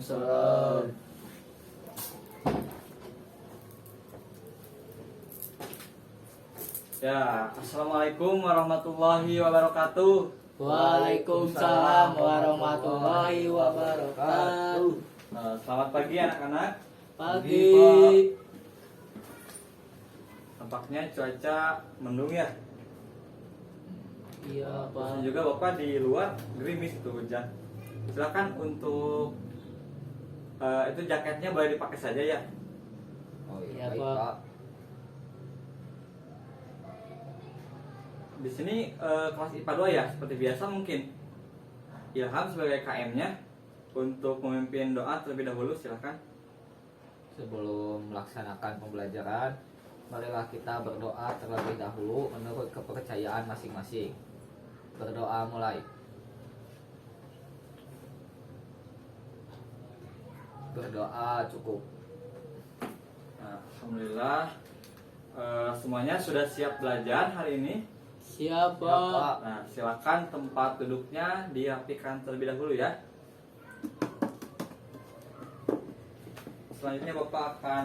Waalaikumsalam. Ya, assalamualaikum warahmatullahi wabarakatuh. Waalaikumsalam warahmatullahi wabarakatuh. Selamat pagi anak-anak. Pagi. Tampaknya cuaca mendung ya. Iya, Dan Pak. juga Bapak di luar gerimis tuh hujan. Silakan untuk itu jaketnya boleh dipakai saja ya. Oh Iya, iya, baik Pak. Pak. Di sini kelas IPA 2 ya, seperti biasa mungkin. Ilham sebagai KM-nya untuk memimpin doa terlebih dahulu, silakan. Sebelum melaksanakan pembelajaran, marilah kita berdoa terlebih dahulu menurut kepercayaan masing-masing. Berdoa mulai. Berdoa cukup. Nah, alhamdulillah semuanya sudah siap belajar hari ini. Siapa? Pak. Nah, silakan tempat duduknya dirapikan terlebih dahulu ya. Selanjutnya Bapak akan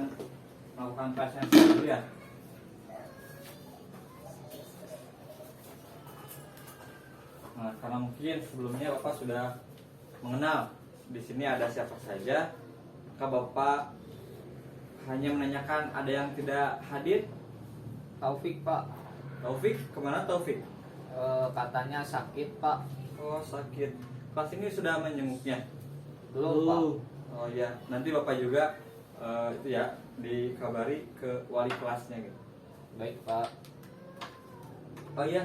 melakukan presentasi dulu ya. Nah, karena mungkin sebelumnya Bapak sudah mengenal di sini ada siapa saja, maka Bapak hanya menanyakan ada yang tidak hadir. Taufik Pak. Taufik, kemana Taufik? Katanya sakit Pak. Oh, sakit. Kelas ini sudah menjenguknya. Belum Pak. Oh ya, nanti Bapak juga itu ya dikabari ke wali kelasnya gitu. Baik Pak. Oh iya,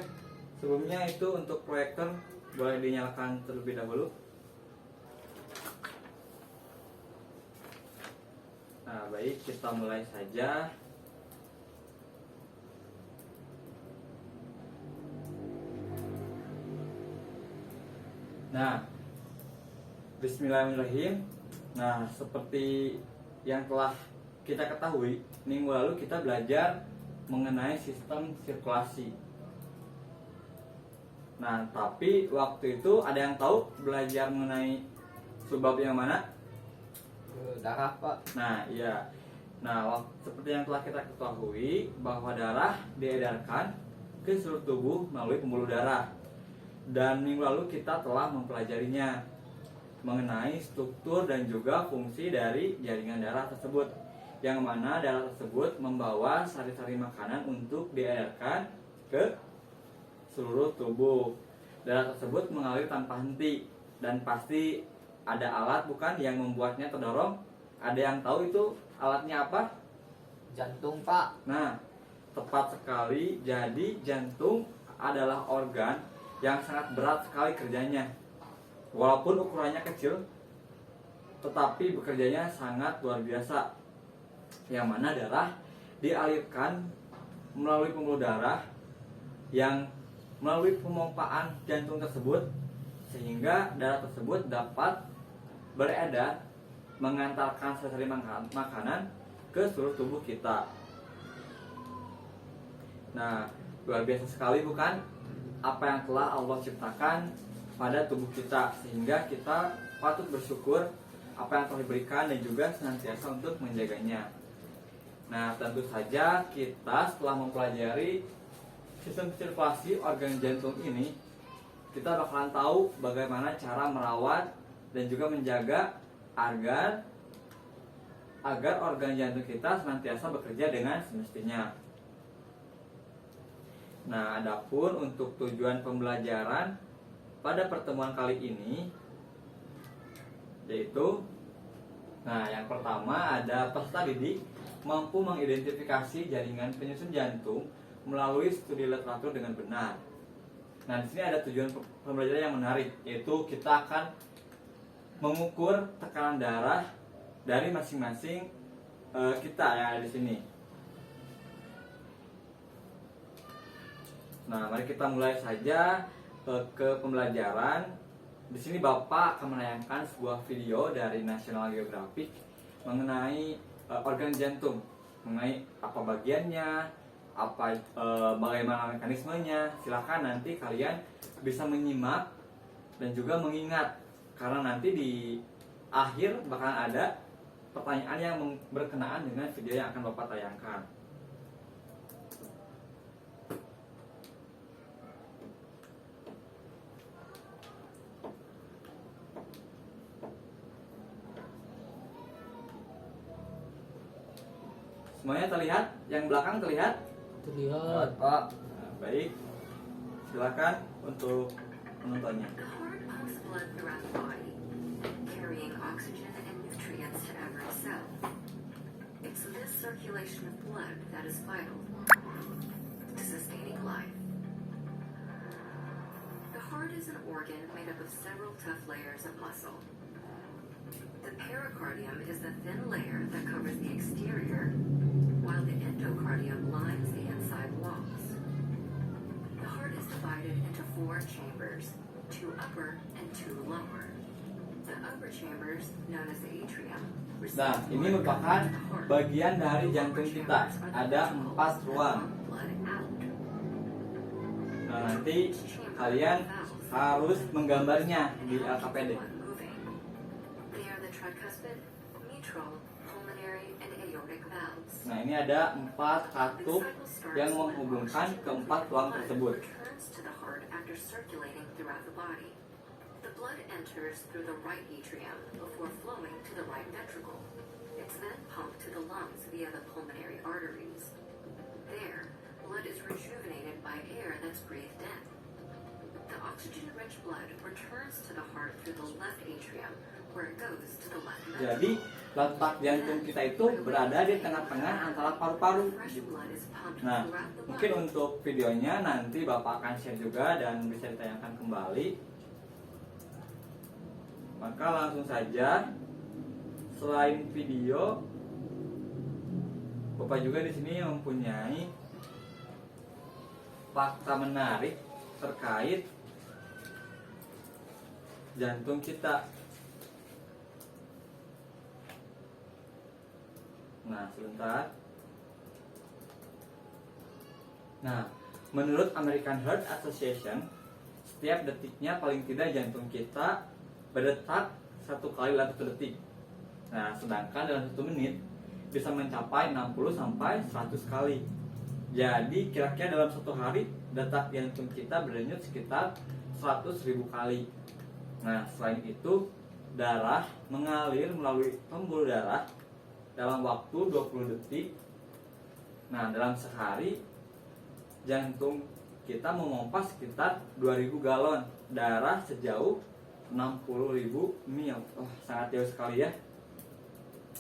sebelumnya itu untuk proyektor boleh dinyalakan terlebih dahulu. Nah, baik, kita mulai saja. Nah, bismillahirrahmanirrahim. Nah, seperti yang telah kita ketahui, minggu lalu kita belajar mengenai sistem sirkulasi. Nah, tapi waktu itu ada yang tahu belajar mengenai subbab yang mana? Darah Pak. Nah, iya. Nah, seperti yang telah kita ketahui bahwa darah diedarkan ke seluruh tubuh melalui pembuluh darah. Dan minggu lalu kita telah mempelajarinya mengenai struktur dan juga fungsi dari jaringan darah tersebut, yang mana darah tersebut membawa sari-sari makanan untuk diedarkan ke seluruh tubuh. Darah tersebut mengalir tanpa henti dan pasti ada alat bukan yang membuatnya terdorong. Ada yang tahu itu alatnya apa? Jantung Pak. Nah, tepat sekali. Jadi jantung adalah organ yang sangat berat sekali kerjanya. Walaupun ukurannya kecil, tetapi bekerjanya sangat luar biasa. Yang mana darah dialirkan melalui pembuluh darah yang melalui pemompaan jantung tersebut, sehingga darah tersebut dapat beredar mengantarkan sari-sari makanan ke seluruh tubuh kita. Nah, luar biasa sekali bukan apa yang telah Allah ciptakan pada tubuh kita, sehingga kita patut bersyukur apa yang telah diberikan dan juga senantiasa untuk menjaganya. Nah, tentu saja kita setelah mempelajari sistem sirkulasi organ jantung ini, kita bakalan tahu bagaimana cara merawat dan juga menjaga agar organ jantung kita senantiasa bekerja dengan semestinya. Nah, adapun untuk tujuan pembelajaran pada pertemuan kali ini yaitu, nah, yang pertama ada peserta didik mampu mengidentifikasi jaringan penyusun jantung melalui studi literatur dengan benar. Nah, di sini ada tujuan pembelajaran yang menarik, yaitu kita akan mengukur tekanan darah dari masing-masing kita yang ada di sini. Nah, mari kita mulai saja ke pembelajaran. Di sini Bapak akan menayangkan sebuah video dari National Geographic mengenai organ jantung, mengenai apa bagiannya, bagaimana mekanismenya. Silakan nanti kalian bisa menyimak dan juga mengingat, karena nanti di akhir bakalan ada pertanyaan yang berkenaan dengan video yang akan Bapak tayangkan. Semuanya terlihat? Yang belakang terlihat? Terlihat. Pak. Nah, baik, silakan untuk menontonnya. The heart pumps blood throughout the body, carrying oxygen and nutrients to every cell. It's this circulation of blood that is vital to sustaining life. The heart is an organ made up of several tough layers of muscle. The pericardium is the thin layer that covers the exterior, while the endocardium lines the inside walls. The heart is divided into 4 chambers, 2 upper and 2 lower. The upper chambers, known as the atrium, receive Nah, ini blood merupakan to the heart. bagian dari The jantung lower kita. chambers are the Ada ventricles 4 that ruang. pump blood out. Nah, nanti Each chamber kalian has valves harus that menggambarnya di help keep LKPD. the blood moving. They are the tricuspid, mitral, pulmonary, and aortic valves. Nah, ini ada 4 katup yang menghubungkan keempat ruang tersebut. Returns to the heart after circulating throughout the body. The blood enters through the right atrium before flowing to the right ventricle. It's then pumped to the lungs via the pulmonary arteries. There, blood is rejuvenated by air that's breathed in. The oxygen-rich blood returns to the heart through the left atrium, where it goes to the left ventricle. Jadi, letak jantung kita itu berada di tengah-tengah antara paru-paru. Fresh blood is pumped Nah, throughout the mungkin body. untuk videonya nanti Bapak akan share juga dan bisa ditayangkan kembali. Maka langsung saja, selain video, Bapak juga di sini mempunyai fakta menarik terkait jantung kita. Nah, sebentar. Nah, menurut American Heart Association, setiap detiknya paling tidak jantung kita berdetak 1 kali dalam 1 detik. Nah, sedangkan dalam 1 menit bisa mencapai 60 sampai 100 kali. Jadi kira-kira dalam 1 hari detak jantung kita berdenyut sekitar 100.000 kali. Nah, selain itu darah mengalir melalui pembuluh darah dalam waktu 20 detik. Nah, dalam sehari jantung kita memompa sekitar 2000 galon darah sejauh 60.000 mil. Sangat jauh sekali ya.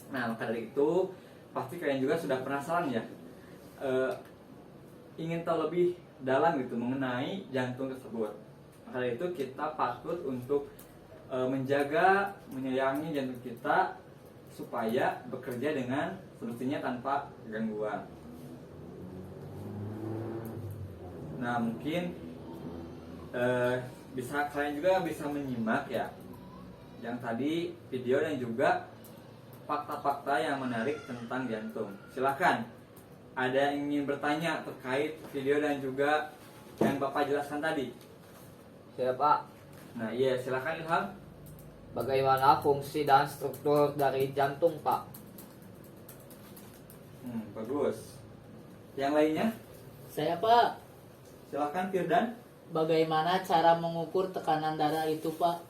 Nah, maka dari itu pasti kalian juga sudah penasaran ya, ingin tahu lebih dalam gitu mengenai jantung tersebut. Maka dari itu kita patut untuk menjaga, menyayangi jantung kita supaya bekerja dengan semestinya tanpa gangguan. Nah, mungkin kalian juga bisa menyimak ya yang tadi video dan juga fakta-fakta yang menarik tentang jantung. Silakan, ada yang ingin bertanya terkait video dan juga yang Bapak jelaskan tadi? Saya Pak. Nah, iya, silakan Ilham. Bagaimana fungsi dan struktur dari jantung Pak? Bagus. Yang lainnya? Saya Pak, Silakan Firdan. bagaimana cara mengukur tekanan darah itu Pak?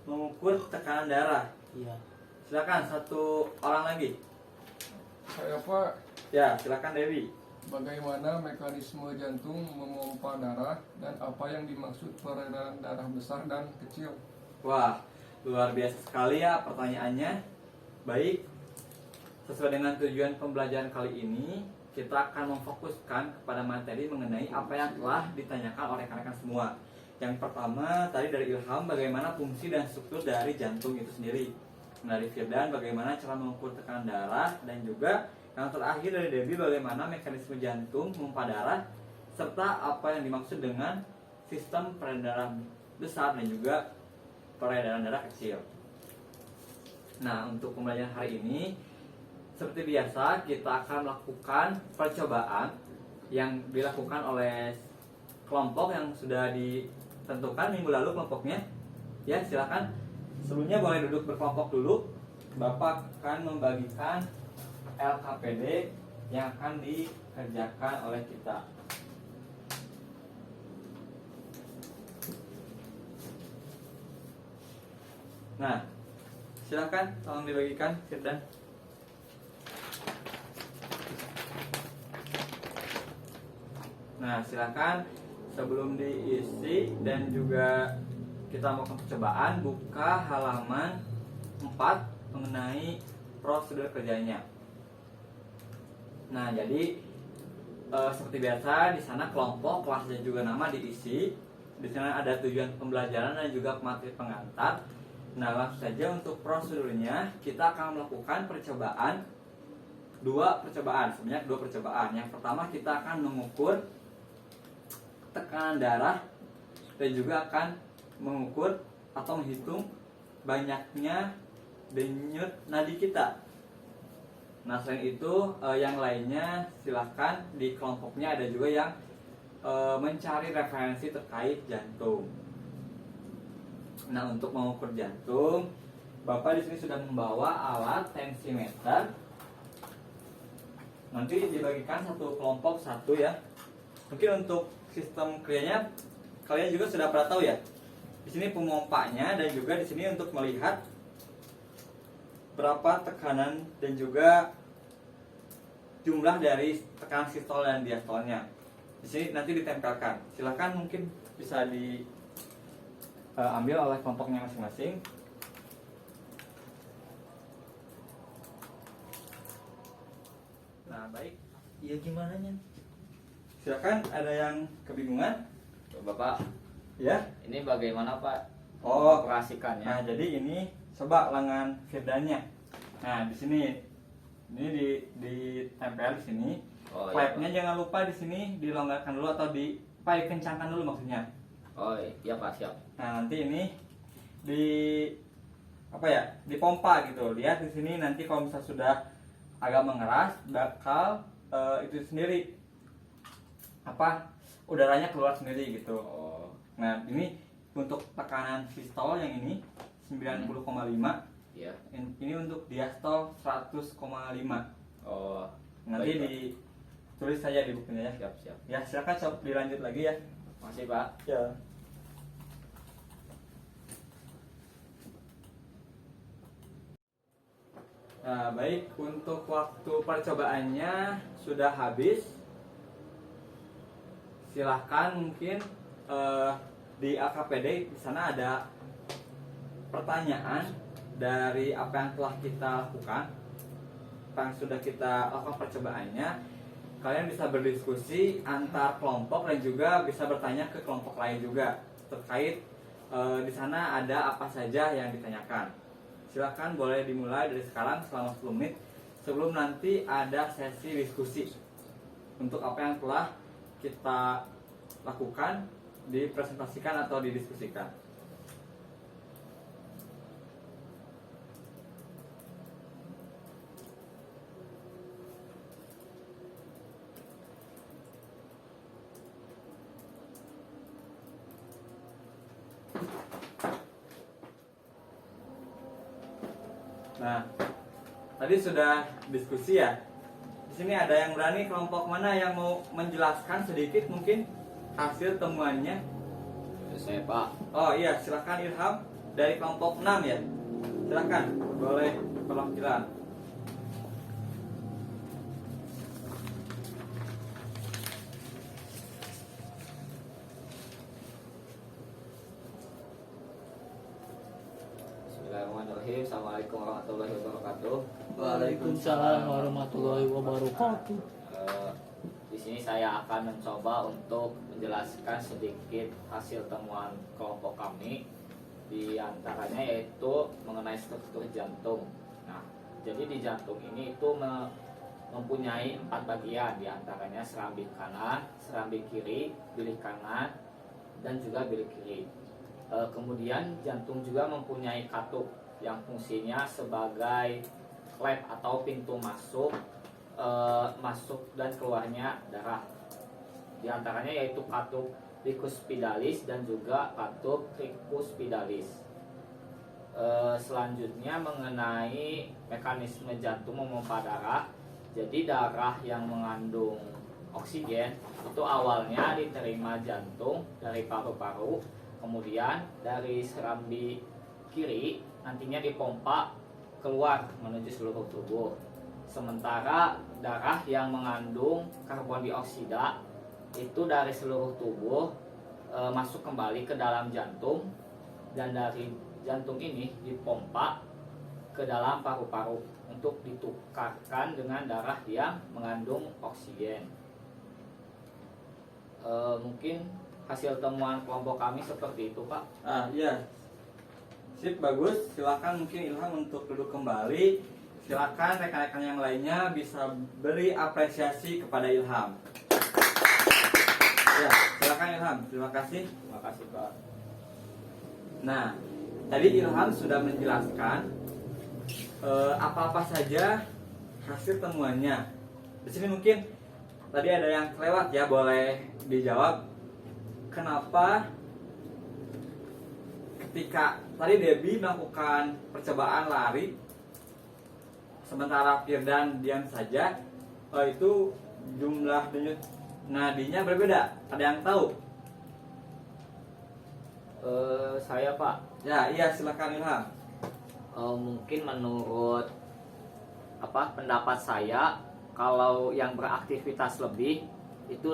Mengukur tekanan darah. Iya. Silakan satu orang lagi. Saya Pak, Ya, silakan Dewi. bagaimana mekanisme jantung memompa darah dan apa yang dimaksud peredaran darah besar dan kecil? Wah, luar biasa sekali ya pertanyaannya. Baik, sesuai dengan tujuan pembelajaran kali ini, kita akan memfokuskan kepada materi mengenai apa yang telah ditanyakan oleh rekan-rekan semua. Yang pertama tadi dari Ilham, bagaimana fungsi dan struktur dari jantung itu sendiri. Dari Firdan, bagaimana cara mengukur tekanan darah, dan juga yang terakhir dari Debbie, bagaimana mekanisme jantung memompa darah, serta apa yang dimaksud dengan sistem peredaran besar dan juga peredaran darah kecil. Nah, untuk pembelajaran hari ini, seperti biasa kita akan melakukan percobaan yang dilakukan oleh kelompok yang sudah ditentukan minggu lalu kelompoknya. Ya, silakan Sebelumnya boleh duduk berkelompok dulu. Bapak akan membagikan LKPD yang akan dikerjakan oleh kita. Nah, silakan tolong dibagikan, Firdan. Nah, silakan sebelum diisi dan juga kita melakukan percobaan, buka halaman 4 mengenai prosedur kerjanya. Nah, jadi seperti biasa di sana kelompok, kelas dan juga nama diisi. Di sana ada tujuan pembelajaran dan juga materi pengantar. Nah, langsung saja untuk prosedurnya kita akan melakukan percobaan, sebanyak 2 percobaan. Yang pertama kita akan mengukur tekanan darah dan juga akan mengukur atau menghitung banyaknya denyut nadi kita. Nah, selain itu yang lainnya silahkan di kelompoknya ada juga yang mencari referensi terkait jantung. Nah, untuk mengukur jantung, Bapak di sini sudah membawa alat tensimeter. Nanti dibagikan satu kelompok satu ya. Mungkin untuk sistem kerjanya kalian juga sudah pernah tahu ya. Di sini pemompanya dan juga di sini untuk melihat berapa tekanan dan juga jumlah dari tekanan sistol dan diastolnya. Di sini nanti ditempelkan. Silahkan mungkin bisa diambil oleh kelompoknya masing-masing. Nah, baik. Iya, gimana nya? Silakan, ada yang kebingungan? Bapak, Ya. ini bagaimana Pak Oh, mengoperasikannya? nah jadi ini coba lengan Firdannya. Nah, di sini ini ditempel di sini. Oh, iya, Flapnya jangan lupa di sini dilonggarkan dulu atau dikencangkan dulu maksudnya. Oh iya Pak, siap. Nah, nanti ini dipompa gitu. Lihat di sini nanti kalau misalnya sudah agak mengeras bakal itu sendiri udaranya keluar sendiri gitu. Oh, Nah, ini untuk tekanan sistol yang ini 90,5. iya. Ini untuk diastol 100,5. Oh, Nanti baik, Pak. ditulis saja di bukunya ya. Siap. Ya, silakan sob dilanjut lagi ya. Masih Pak. Ya. Nah, baik, untuk waktu percobaannya sudah habis. Silahkan mungkin di AKPD di sana ada pertanyaan dari apa yang telah kita lakukan, apa yang sudah kita lakukan percobaannya. Kalian bisa berdiskusi antar kelompok dan juga bisa bertanya ke kelompok lain juga terkait di sana ada apa saja yang ditanyakan. Silahkan boleh dimulai dari sekarang selama 10 menit sebelum nanti ada sesi diskusi untuk apa yang telah kita lakukan, dipresentasikan atau didiskusikan. Nah, tadi sudah diskusi ya. Di sini ada yang berani, kelompok mana yang mau menjelaskan sedikit mungkin hasil temuannya? Saya Pak. Oh iya, silakan Ilham dari kelompok 6 ya. Silakan, boleh perwakilan. Bismillahirrahmanirrahim. Assalamualaikum warahmatullahi wabarakatuh. Waalaikumsalam warahmatullahi wabarakatuh. Di sini saya akan mencoba untuk menjelaskan sedikit hasil temuan kelompok kami. Di antaranya yaitu mengenai struktur jantung. Nah, jadi di jantung ini itu mempunyai 4 bagian, di antaranya serambi kanan, serambi kiri, bilik kanan, dan juga bilik kiri. Kemudian jantung juga mempunyai katup yang fungsinya sebagai klep atau pintu masuk dan keluarnya darah. Di antaranya yaitu katup tricuspidalis dan juga katup tricuspidalis. Selanjutnya mengenai mekanisme jantung memompa darah. Jadi darah yang mengandung oksigen itu awalnya diterima jantung dari paru-paru, kemudian dari serambi kiri nantinya dipompa keluar menuju seluruh tubuh. Sementara darah yang mengandung karbon dioksida itu dari seluruh tubuh masuk kembali ke dalam jantung, dan dari jantung ini dipompa ke dalam paru-paru untuk ditukarkan dengan darah yang mengandung oksigen. Mungkin hasil temuan kelompok kami seperti itu, Pak. Iya. Sip, bagus. Silakan mungkin Ilham untuk duduk kembali. Silakan rekan-rekan yang lainnya bisa beri apresiasi kepada Ilham. Ya, silakan Ilham. Terima kasih. Terima kasih, Pak. Nah, tadi Ilham sudah menjelaskan apa-apa saja hasil temuannya. Di sini mungkin tadi ada yang kelewat ya, boleh dijawab. Kenapa ketika tadi Debbie melakukan percobaan lari sementara Firdan diam saja, itu jumlah denyut nadinya berbeda? Ada yang tahu? Saya, Pak. Ya, iya, silakan Ilham. Mungkin menurut pendapat saya, kalau yang beraktivitas lebih itu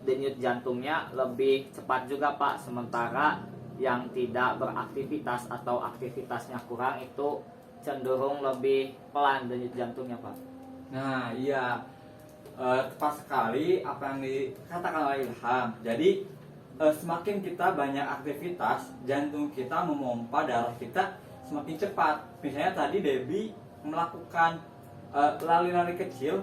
denyut jantungnya lebih cepat juga, Pak. Sementara yang tidak beraktivitas atau aktivitasnya kurang itu cenderung lebih pelan denyut jantungnya, Pak. Nah, iya, tepat sekali apa yang dikatakan oleh Ilham. Jadi semakin kita banyak aktivitas, jantung kita memompa darah kita semakin cepat. Misalnya tadi Debbie melakukan lari-lari kecil.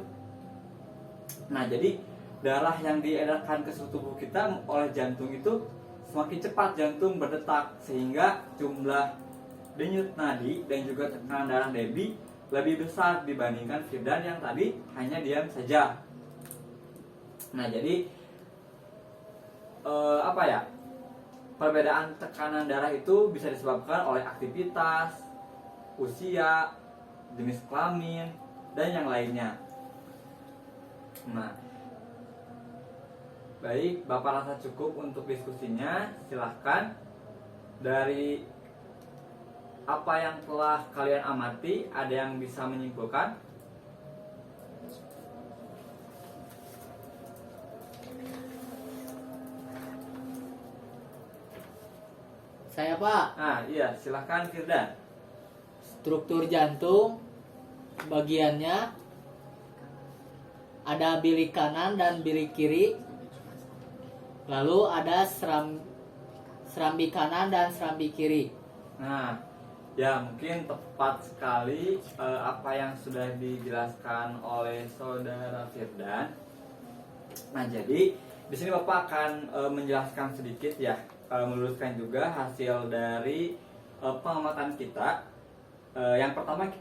Nah, jadi darah yang diedarkan ke seluruh tubuh kita oleh jantung itu semakin cepat jantung berdetak, sehingga jumlah denyut nadi dan juga tekanan darah Debbie lebih besar dibandingkan Firdan yang tadi hanya diam saja. Nah, jadi perbedaan tekanan darah itu bisa disebabkan oleh aktivitas, usia, jenis kelamin, dan yang lainnya. Nah, baik, Bapak rasa cukup untuk diskusinya. Silahkan dari apa yang telah kalian amati, ada yang bisa menyimpulkan? Saya, Pak. Iya, silahkan Firdan. Struktur jantung bagiannya ada bilik kanan dan bilik kiri. Lalu ada serambi kanan dan serambi kiri. Nah, ya mungkin tepat sekali apa yang sudah dijelaskan oleh saudara Firdan. Nah, jadi di sini Bapak akan menjelaskan sedikit ya, meluruskan juga hasil dari pengamatan kita. Yang pertama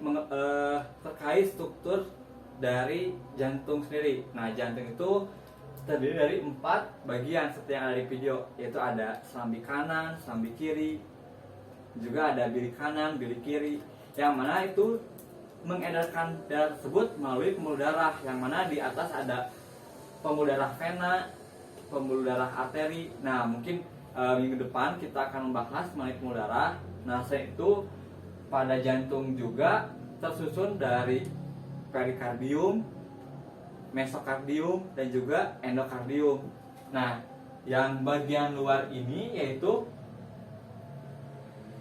terkait struktur dari jantung sendiri. Nah, jantung itu terdiri dari 4 bagian seperti yang ada di video, yaitu ada serambi kanan, serambi kiri, juga ada bilik kanan, bilik kiri, yang mana itu mengedarkan darah tersebut melalui pembuluh darah, yang mana di atas ada pembuluh darah vena, pembuluh darah arteri. Nah, mungkin minggu depan kita akan membahas mengenai pembuluh darah. Nah, selain itu pada jantung juga tersusun dari perikardium, mesokardium, dan juga endokardium. Nah, yang bagian luar ini yaitu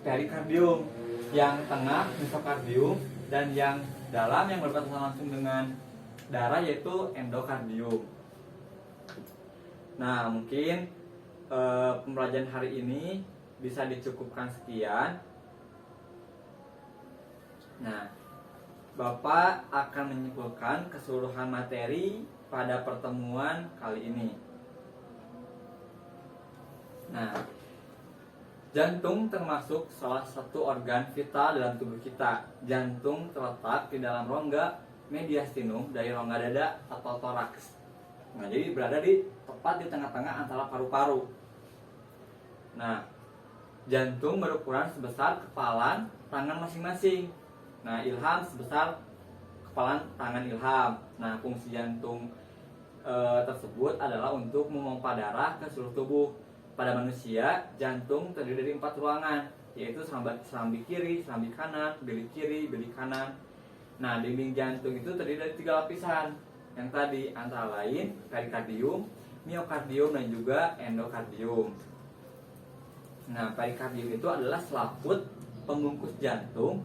perikardium, yang tengah mesokardium, dan yang dalam yang berbatasan langsung dengan darah yaitu endokardium. Nah, mungkin pembelajaran hari ini bisa dicukupkan sekian. Nah, Bapak akan menyimpulkan keseluruhan materi pada pertemuan kali ini. Nah, jantung termasuk salah satu organ vital dalam tubuh kita. Jantung terletak di dalam rongga mediastinum dari rongga dada atau toraks. Nah, jadi berada tepat di tengah-tengah antara paru-paru. Nah, jantung berukuran sebesar kepalan tangan masing-masing. Nah, Ilham sebesar kepalan tangan Ilham. Nah, fungsi jantung tersebut adalah untuk memompa darah ke seluruh tubuh. Pada manusia, jantung terdiri dari 4 ruangan, yaitu serambi kiri, serambi kanan, bilik kiri, bilik kanan. Nah, dinding jantung itu terdiri dari 3 lapisan. Yang tadi antara lain perikardium, miokardium, dan juga endokardium. Nah, perikardium itu adalah selaput pembungkus jantung.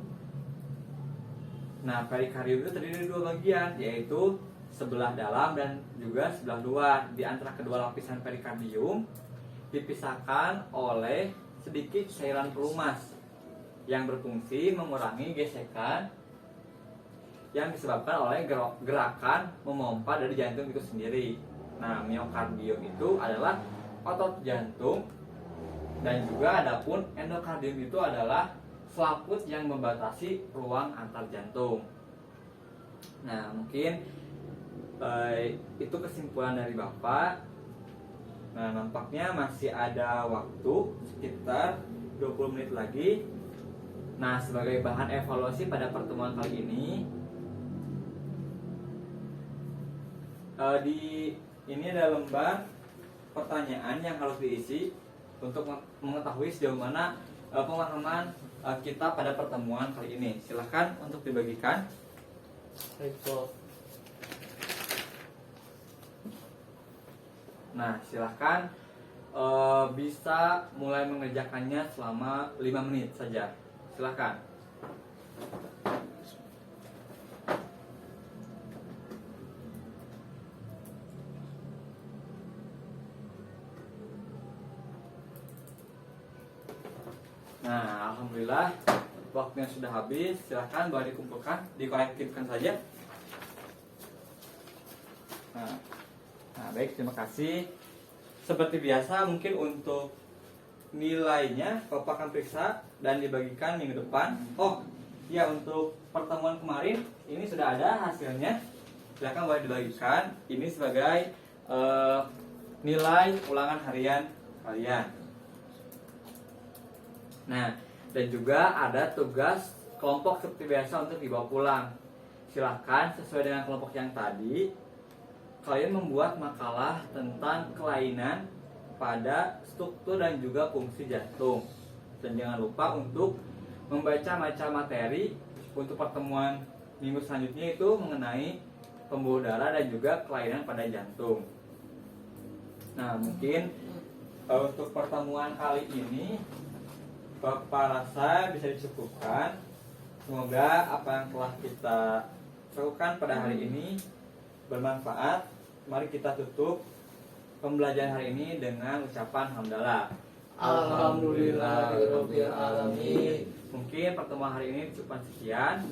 Nah, perikardium itu terdiri dari 2 bagian, yaitu sebelah dalam dan juga sebelah luar. Di antara kedua lapisan perikardium dipisahkan oleh sedikit cairan pelumas yang berfungsi mengurangi gesekan yang disebabkan oleh gerakan memompa dari jantung itu sendiri. Nah, miokardium itu adalah otot jantung, dan juga adapun endokardium itu adalah selaput yang membatasi ruang antar jantung. Nah, mungkin itu kesimpulan dari Bapak. Nah, nampaknya masih ada waktu sekitar 20 menit lagi. Nah, sebagai bahan evaluasi pada pertemuan kali ini, ini ada lembar pertanyaan yang harus diisi untuk mengetahui sejauh mana pemahaman kita pada pertemuan kali ini. Silahkan untuk dibagikan. Baik, Prof. Nah, silahkan bisa mulai mengerjakannya selama 5 menit saja. Silahkan. Nah, alhamdulillah waktunya sudah habis. Silahkan boleh dikumpulkan, dikolektifkan saja. Nah, baik, terima kasih. Seperti biasa, mungkin untuk nilainya Bapak akan periksa dan dibagikan minggu depan. Oh, ya, untuk pertemuan kemarin ini sudah ada hasilnya. Silakan boleh dibagikan. Ini sebagai nilai ulangan harian kalian. Nah, dan juga ada tugas kelompok seperti biasa untuk dibawa pulang. Silahkan sesuai dengan kelompok yang tadi, kalian membuat makalah tentang kelainan pada struktur dan juga fungsi jantung. Dan jangan lupa untuk membaca macam materi untuk pertemuan minggu selanjutnya itu mengenai pembuluh darah dan juga kelainan pada jantung. Nah, mungkin untuk pertemuan kali ini Bapak rasa bisa dicukupkan. Semoga apa yang telah kita lakukan pada hari ini bermanfaat. Mari kita tutup pembelajaran hari ini dengan ucapan hamdalah. Alhamdulillahirabbil alamin. Mungkin pertemuan hari ini cukupkan sekian.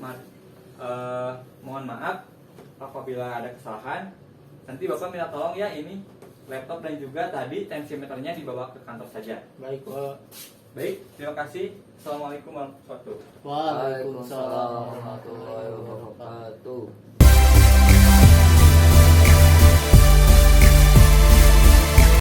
Mohon maaf apabila ada kesalahan. Nanti Bapak minta tolong ya, ini laptop dan juga tadi tensimeternya dibawa ke kantor saja. Baik, Pak. Baik, terima kasih. Assalamualaikum warahmatullahi wabarakatuh. Waalaikumsalam warahmatullahi wabarakatuh.